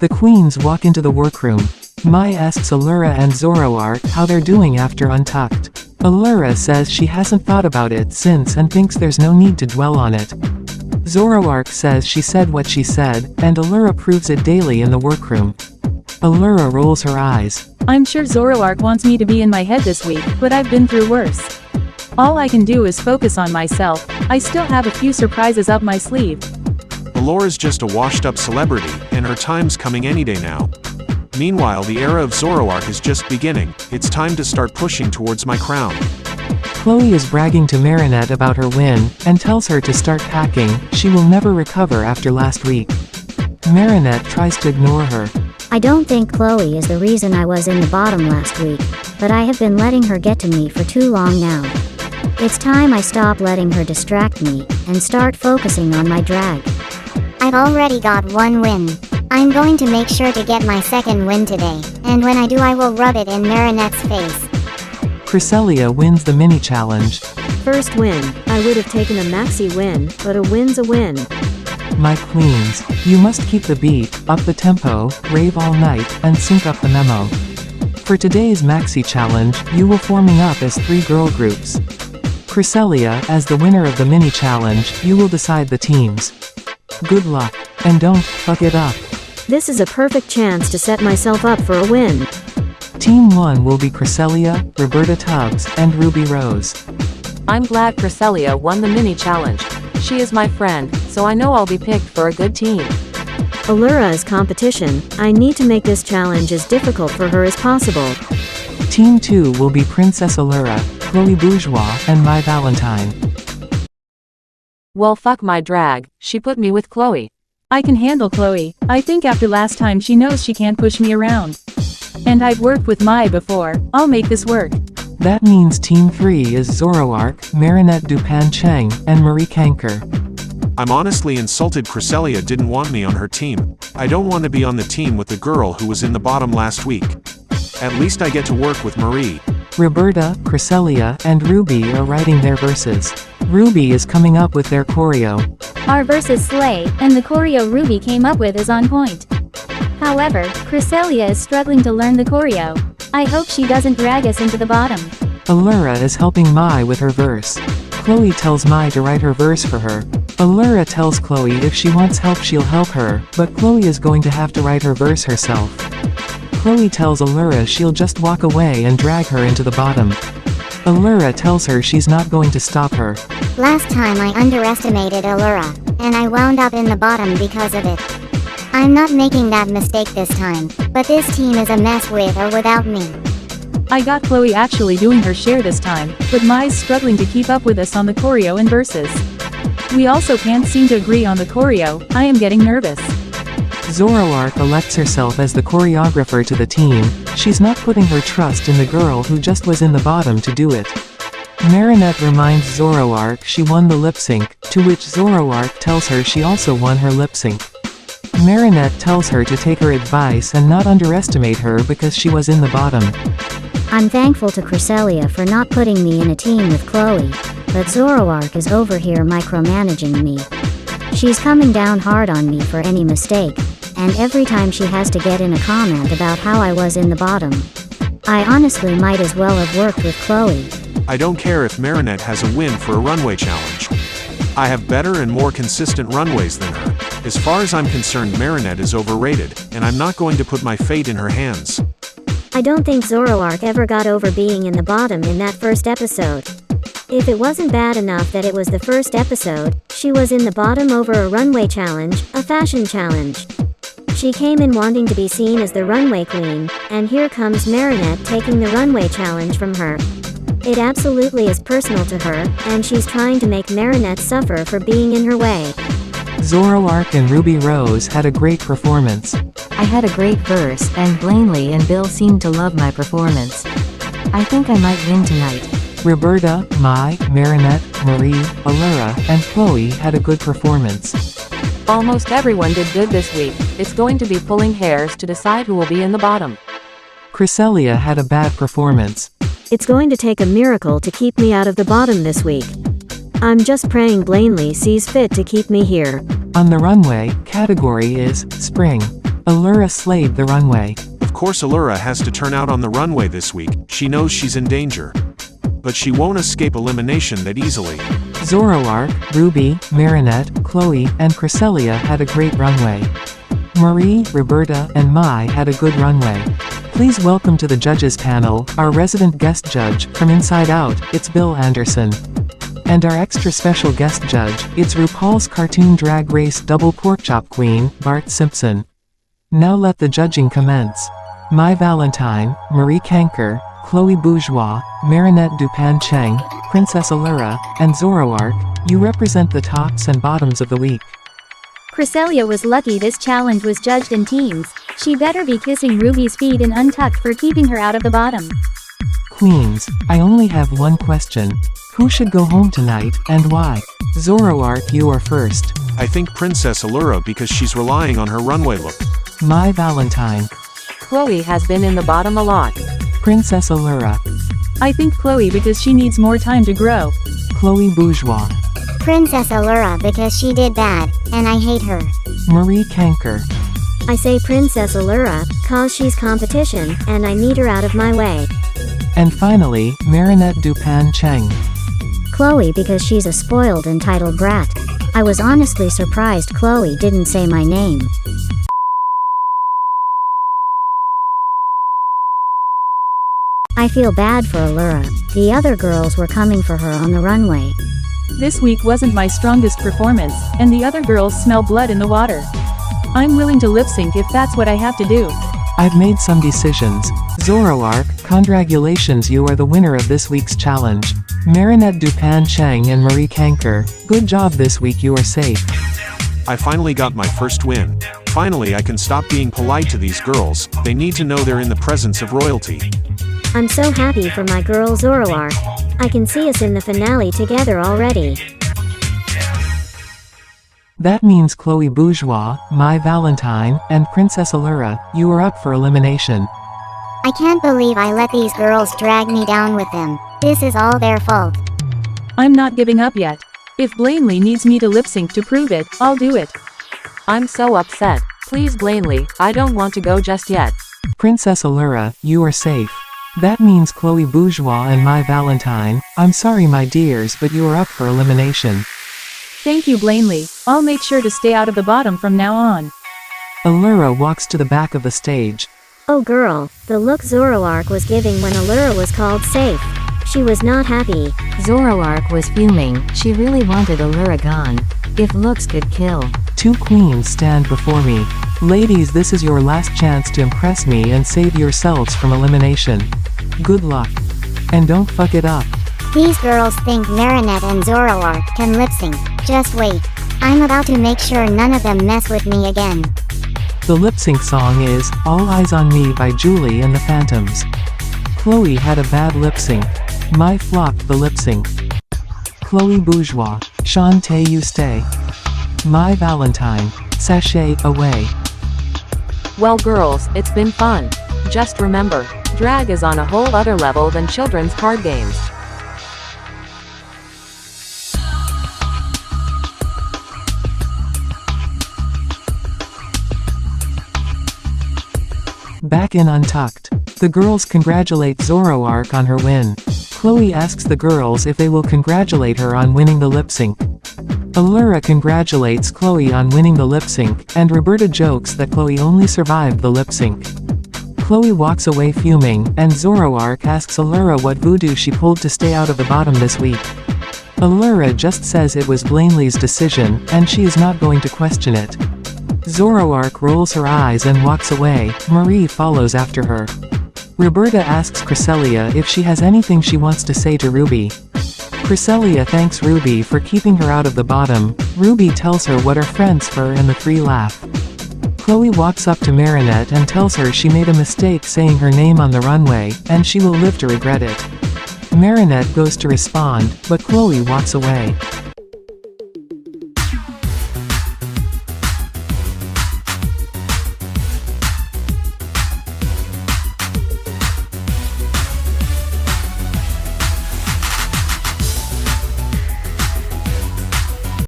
The queens walk into the workroom. Mai asks Allura and Zoroark how they're doing after Untucked. Allura says she hasn't thought about it since and thinks there's no need to dwell on it. Zoroark says she said what she said, and Allura proves it daily in the workroom. Allura rolls her eyes. I'm sure Zoroark wants me to be in my head this week, but I've been through worse. All I can do is focus on myself. I still have a few surprises up my sleeve. Allura's just a washed-up celebrity, and her time's coming any day now. Meanwhile, the era of Zoroark is just beginning. It's time to start pushing towards my crown. Chloe is bragging to Marinette about her win, and tells her to start packing. She will never recover after last week. Marinette tries to ignore her. I don't think Chloe is the reason I was in the bottom last week, but I have been letting her get to me for too long now. It's time I stop letting her distract me, and start focusing on my drag. I've already got one win. I'm going to make sure to get my second win today, and when I do I will rub it in Marinette's face. Cresselia wins the mini-challenge. First win. I would have taken a maxi win, but a win's a win. My queens, you must keep the beat, up the tempo, rave all night, and sync up the memo. For today's maxi challenge, you will forming up as 3 girl groups. Cresselia, as the winner of the mini challenge, you will decide the teams. Good luck, and don't fuck it up. This is a perfect chance to set myself up for a win. Team 1 will be Cresselia, Roberta Tubbs, and Ruby Rose. I'm glad Cresselia won the mini challenge. She is my friend, so I know I'll be picked for a good team. Allura is competition. I need to make this challenge as difficult for her as possible. Team 2 will be Princess Allura, Chloe Bourgeois, and Mai Valentine. Well, fuck my drag, she put me with Chloe. I can handle Chloe. I think after last time she knows she can't push me around. And I've worked with Mai before. I'll make this work. That means Team 3 is Zoroark, Marinette Dupan-Cheng, and Marie Kanker. I'm honestly insulted Cresselia didn't want me on her team. I don't want to be on the team with the girl who was in the bottom last week. At least I get to work with Marie. Roberta, Cresselia, and Ruby are writing their verses. Ruby is coming up with their choreo. Our verses slay, and the choreo Ruby came up with is on point. However, Cresselia is struggling to learn the choreo. I hope she doesn't drag us into the bottom. Allura is helping Mai with her verse. Chloe tells Mai to write her verse for her. Allura tells Chloe if she wants help she'll help her, but Chloe is going to have to write her verse herself. Chloe tells Allura she'll just walk away and drag her into the bottom. Allura tells her she's not going to stop her. Last time I underestimated Allura, and I wound up in the bottom because of it. I'm not making that mistake this time, but this team is a mess with or without me. I got Chloe actually doing her share this time, but Mai's struggling to keep up with us on the choreo and verses. We also can't seem to agree on the choreo. I am getting nervous. Zoroark elects herself as the choreographer to the team. She's not putting her trust in the girl who just was in the bottom to do it. Marinette reminds Zoroark she won the lip sync, to which Zoroark tells her she also won her lip sync. Marinette tells her to take her advice and not underestimate her because she was in the bottom. I'm thankful to Cresselia for not putting me in a team with Chloe, but Zoroark is over here micromanaging me. She's coming down hard on me for any mistake, and every time she has to get in a comment about how I was in the bottom. I honestly might as well have worked with Chloe. I don't care if Marinette has a win for a runway challenge. I have better and more consistent runways than her. As far as I'm concerned, Marinette is overrated, and I'm not going to put my fate in her hands. I don't think Zoroark ever got over being in the bottom in that first episode. If it wasn't bad enough that it was the first episode, she was in the bottom over a runway challenge, a fashion challenge. She came in wanting to be seen as the runway queen, and here comes Marinette taking the runway challenge from her. It absolutely is personal to her, and she's trying to make Marinette suffer for being in her way. Zoroark and Ruby Rose had a great performance. I had a great verse, and Blanley and Bill seemed to love my performance. I think I might win tonight. Roberta, Mai, Marinette, Marie, Allura, and Chloe had a good performance. Almost everyone did good this week. It's going to be pulling hairs to decide who will be in the bottom. Cresselia had a bad performance. It's going to take a miracle to keep me out of the bottom this week. I'm just praying Blanley sees fit to keep me here. On the runway, category is Spring. Allura slayed the runway. Of course Allura has to turn out on the runway this week, she knows she's in danger. But she won't escape elimination that easily. Zoroark, Ruby, Marinette, Chloe, and Cresselia had a great runway. Marie, Roberta, and Mai had a good runway. Please welcome to the judges panel, our resident guest judge, from Inside Out, it's Bill Anderson. And our extra special guest judge, it's RuPaul's Cartoon Drag Race Double Porkchop Queen, Bart Simpson. Now let the judging commence. Mai Valentine, Marie Kanker, Chloe Bourgeois, Marinette Dupan-Cheng, Princess Allura, and Zoroark, you represent the tops and bottoms of the week. Cresselia was lucky this challenge was judged in teams. She better be kissing Ruby's feet in Untucked for keeping her out of the bottom. Queens, I only have one question. Who should go home tonight, and why? Zoroark, you are first. I think Princess Allura because she's relying on her runway look. Mai Valentine. Chloe has been in the bottom a lot. Princess Allura. I think Chloe because she needs more time to grow. Chloe Bourgeois. Princess Allura because she did bad, and I hate her. Marie Kanker. I say Princess Allura, cause she's competition, and I need her out of my way. And finally, Marinette Dupan-Cheng. Chloe because she's a spoiled entitled brat. I was honestly surprised Chloe didn't say my name. I feel bad for Allura. The other girls were coming for her on the runway. This week wasn't my strongest performance, and the other girls smell blood in the water. I'm willing to lip sync if that's what I have to do. I've made some decisions. Zoroark, congratulations, you are the winner of this week's challenge. Marinette Dupan-Cheng and Marie Kanker, good job this week, you are safe. I finally got my first win. Finally I can stop being polite to these girls, they need to know they're in the presence of royalty. I'm so happy for my girl Zoroark. I can see us in the finale together already. That means Chloe Bourgeois, Mai Valentine, and Princess Allura, you are up for elimination. I can't believe I let these girls drag me down with them. This is all their fault. I'm not giving up yet. If Blanley needs me to lip sync to prove it, I'll do it. I'm so upset. Please Blanley, I don't want to go just yet. Princess Allura, you are safe. That means Chloe Bourgeois and Mai Valentine, I'm sorry my dears, but you are up for elimination. Thank you Blanley, I'll make sure to stay out of the bottom from now on. Allura walks to the back of the stage. Oh girl, the look Zoroark was giving when Allura was called safe. She was not happy. Zoroark was fuming, she really wanted Allura gone. If looks could kill. Two queens stand before me. Ladies, this is your last chance to impress me and save yourselves from elimination. Good luck. And don't fuck it up. These girls think Marinette and Zoroark can lip sync. Just wait. I'm about to make sure none of them mess with me again. The lip sync song is All Eyes on Me by Julie and the Phantoms. Chloe had a bad lip sync. Mai flopped the lip sync. Chloe Bourgeois, Shantae you stay. Mai Valentine, Sashay away. Well girls, it's been fun. Just remember, drag is on a whole other level than children's card games. Back in Untucked, the girls congratulate Zoroark on her win. Chloe asks the girls if they will congratulate her on winning the lip sync. Allura congratulates Chloe on winning the lip sync, and Roberta jokes that Chloe only survived the lip sync. Chloe walks away fuming, and Zoroark asks Allura what voodoo she pulled to stay out of the bottom this week. Allura just says it was Blanley's decision, and she is not going to question it. Zoroark rolls her eyes and walks away, Marie follows after her. Roberta asks Cresselia if she has anything she wants to say to Ruby. Cresselia thanks Ruby for keeping her out of the bottom. Ruby tells her what are friends for and the three laugh. Chloe walks up to Marinette and tells her she made a mistake saying her name on the runway, and she will live to regret it. Marinette goes to respond, but Chloe walks away.